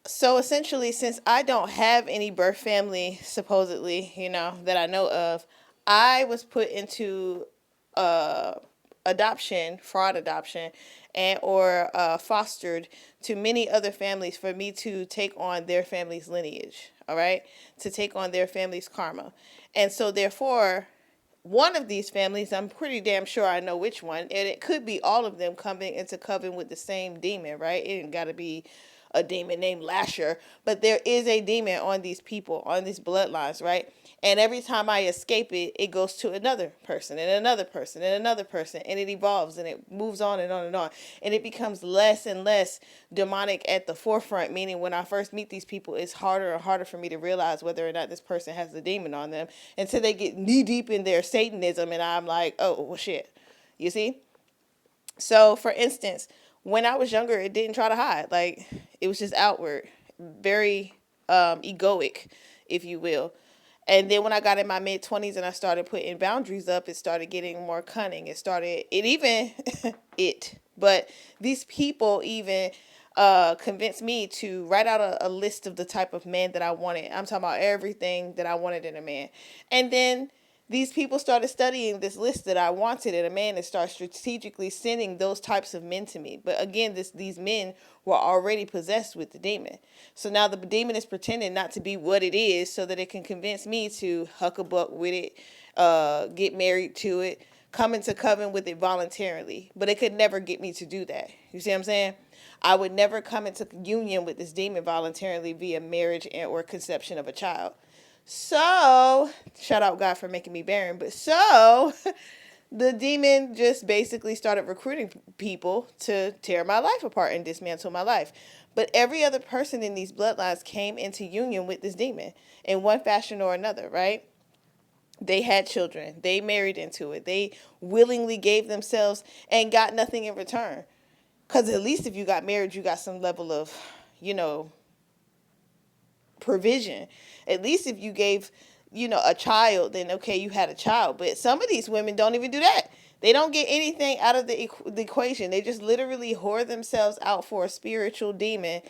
So essentially, since I don't have any birth family, supposedly, that I know of, I was put into uh, adoption, fraud adoption, and or fostered to many other families for me to take on their family's lineage. All right, to take on their family's karma, and so therefore, one of these families, I'm pretty damn sure I know which one, and it could be all of them coming into coven with the same demon, right? It ain't got to be a demon named Lasher, but there is a demon on these people, on these bloodlines, right? And every time I escape it, it goes to another person and another person and another person, and it evolves and it moves on and on and on. And it becomes less and less demonic at the forefront, meaning when I first meet these people, it's harder and harder for me to realize whether or not this person has a demon on them until they get knee deep in their Satanism, and I'm like, oh, well, shit. You see? So, for instance, when I was younger, it didn't try to hide. Like, it was just outward, very egoic, if you will. And then when I got in my mid 20s and I started putting boundaries up, it started getting more cunning. It even, but these people even convinced me to write out a list of the type of man that I wanted. I'm talking about everything that I wanted in a man. And then these people started studying this list that I wanted in a man and start strategically sending those types of men to me. But again, these men were already possessed with the demon. So now the demon is pretending not to be what it is so that it can convince me to huck a buck with it, get married to it, come into coven with it voluntarily. But it could never get me to do that. You see what I'm saying? I would never come into union with this demon voluntarily via marriage and or conception of a child. So, shout out God for making me barren. But so, the demon just basically started recruiting people to tear my life apart and dismantle my life. But every other person in these bloodlines came into union with this demon in one fashion or another, right? They had children. They married into it. They willingly gave themselves and got nothing in return. Because at least if you got married, you got some level of, you know, provision. At least if you gave, a child, then okay, you had a child. But some of these women don't even do that. They don't get anything out of the equation. They just literally whore themselves out for a spiritual demon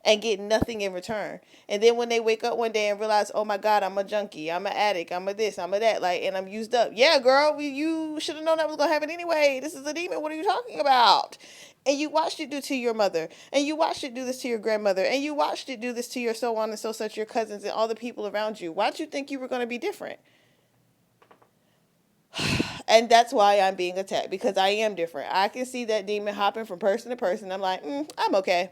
and get nothing in return. And then when they wake up one day and realize, oh my God, I'm a junkie, I'm an addict, I'm a this, I'm a that, like, and I'm used up. Yeah, girl, you should have known that was gonna happen anyway. This is a demon. What are you talking about? And you watched it do to your mother, and you watched it do this to your grandmother, and you watched it do this to your so on and so such, your cousins and all the people around you. Why'd you think you were gonna be different? And that's why I'm being attacked, because I am different. I can see that demon hopping from person to person. I'm like, I'm okay.